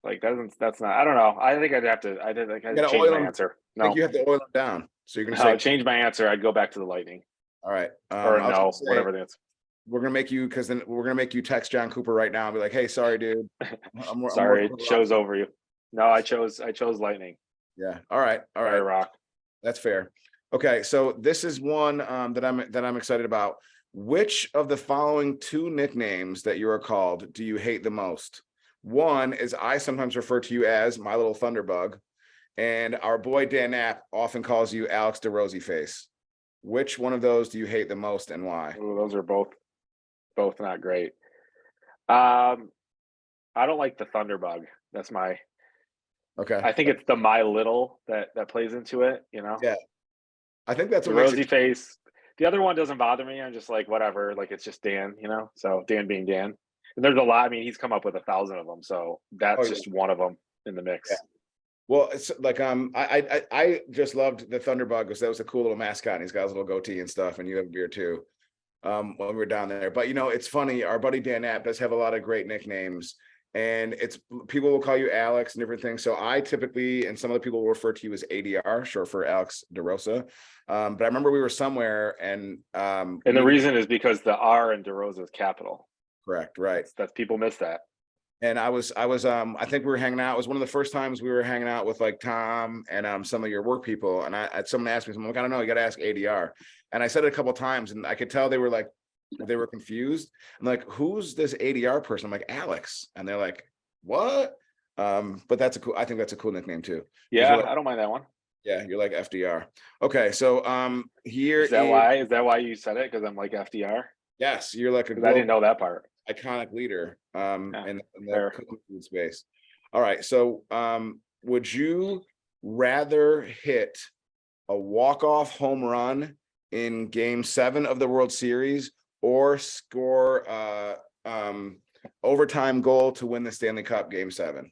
Like that's not. I don't know. I think I'd have to. I did like you I'd gotta change oil my him. answer. Like No, you have to oil him down. So you're gonna no, say, I'd change my answer. I'd go back to the Lightning all right. or I was gonna no, say whatever the answer. we're gonna make you because then we're gonna make you text John Cooper right now and be like, hey, sorry, dude. I'm working Sorry, with Rock. show's over you. No, I chose Lightning. Yeah. All right. All Sorry, right. Rock. That's fair. Okay, so this is one that I'm excited about. Which of the following two nicknames that you are called do you hate the most? One is I sometimes refer to you as my little thunderbug, and our boy Dan Knapp often calls you Alex DeRosa face. Which one of those do you hate the most and why? Ooh, those are both not great. I don't like the Thunderbug. That's my. Okay. I think it's the My Little that plays into it. You know. Yeah. I think that's The what makes rosy it. face. The other one doesn't bother me. I'm just like whatever. Like it's just Dan. You know. So Dan being Dan. And there's a lot. I mean, he's come up with 1,000 of them. So Oh, that's yeah. just one of them in the mix. Yeah. Well, it's like I just loved the Thunderbug because that was a cool little mascot. And he's got his little goatee and stuff, and you have a beard too. When we were down there, but it's funny. Our buddy Dan Knapp does have a lot of great nicknames, and it's people will call you Alex and different things. So I typically, and some other people will refer to you as ADR, short for Alex DeRosa. But I remember we were somewhere, and the reason is because the R in DeRosa is capital. Correct, right? That's people miss that. And I think we were hanging out. It was one of the first times we were hanging out with like Tom and some of your work people. And someone asked me, I'm like, I don't know, you got to ask ADR. And I said it a couple of times, and I could tell they were confused. I'm like, who's this ADR person? I'm like, Alex. And they're like, what? But I think that's a cool nickname too. Yeah, I don't mind that one. Yeah, you're like FDR. Okay, so here is that why you said it? Because I'm like FDR? Yes, you're like I didn't know that part. Iconic leader in the fair. cooking food space. All right, so would you rather hit a walk-off home run in Game 7 of the World Series or score overtime goal to win the Stanley Cup Game 7?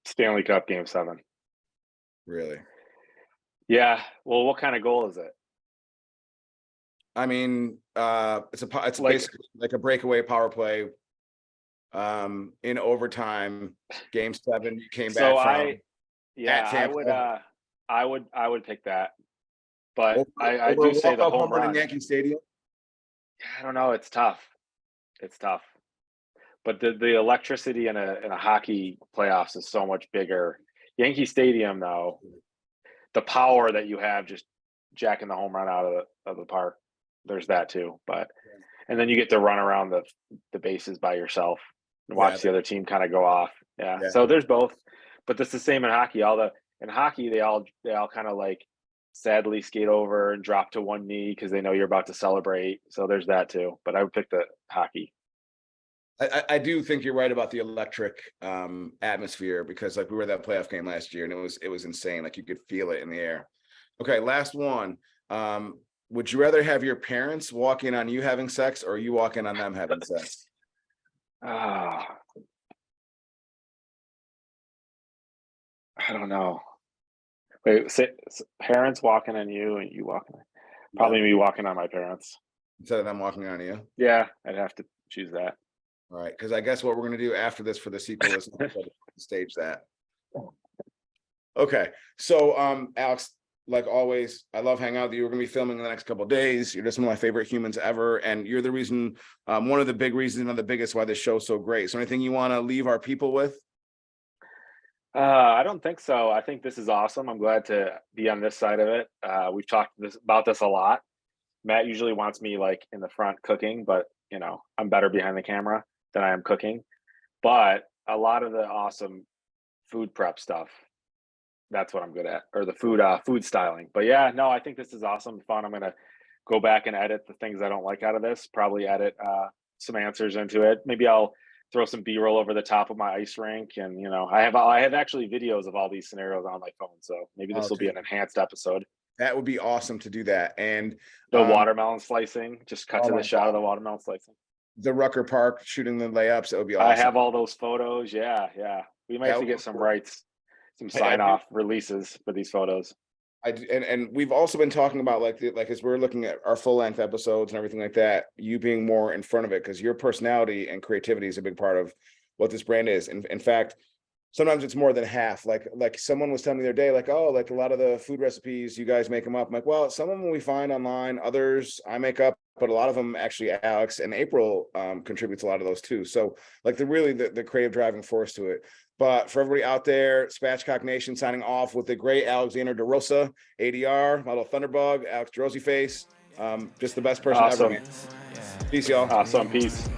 Stanley Cup Game 7. Really? Yeah. Well, what kind of goal is it? I mean, it's basically like a breakaway power play in overtime. Game 7, you came back from. I would pick that. But I do say the home run in Yankee Stadium. I don't know. It's tough. But the electricity in a hockey playoffs is so much bigger. Yankee Stadium, though, the power that you have just jacking the home run out of the park. There's that too, and then you get to run around the bases by yourself and watch the other team kind of go off. Yeah. So there's both, but that's the same in hockey. In hockey, they all kind of like sadly skate over and drop to one knee because they know you're about to celebrate. So there's that too. But I would pick the hockey. I do think you're right about the electric atmosphere because like we were at that playoff game last year and it was insane. Like you could feel it in the air. Okay, last one. Would you rather have your parents walk in on you having sex or you walk in on them having sex? I don't know. Wait, parents walking on you and you walking on. Probably me walking on my parents. Instead of them walking on you? Yeah, I'd have to choose that. All right, because I guess what we're going to do after this for the sequel is stage that. Okay, so Alex, like always, I love hanging out with you. We're going to be filming in the next couple of days. You're just one of my favorite humans ever. And you're the reason, one of the big reasons and the biggest why this show's so great. So anything you want to leave our people with? I don't think so. I think this is awesome. I'm glad to be on this side of it. We've talked about this a lot. Matt usually wants me like in the front cooking, but I'm better behind the camera than I am cooking. But a lot of the awesome food prep stuff, that's what I'm good at, or the food styling. But yeah, no, I think this is awesome, fun. I'm gonna go back and edit the things I don't like out of this. Probably edit some answers into it. Maybe I'll throw some B-roll over the top of my ice rink, and I have actually videos of all these scenarios on my phone. So maybe this will be an enhanced episode. That would be awesome to do that. And the watermelon slicing, just cut to the shot of the watermelon slicing. The Rucker Park shooting the layups, it would be awesome. I have all those photos. Yeah. We might have to get some rights, some sign-off releases for these photos. And we've also been talking about like as we're looking at our full-length episodes and everything like that, you being more in front of it because your personality and creativity is a big part of what this brand is. And in fact, sometimes it's more than half. Like someone was telling me the other day, like, oh, like a lot of the food recipes, you guys make them up. I'm like, well, some of them we find online, others I make up, but a lot of them actually Alex and April contributes a lot of those too. So like the creative driving force to it. But for everybody out there, Spatchcock Nation signing off with the great Alexander DeRosa, ADR, my little Thunderbug, Alex DeRosa face. Just the best person ever, man. Peace, y'all. Awesome. Peace.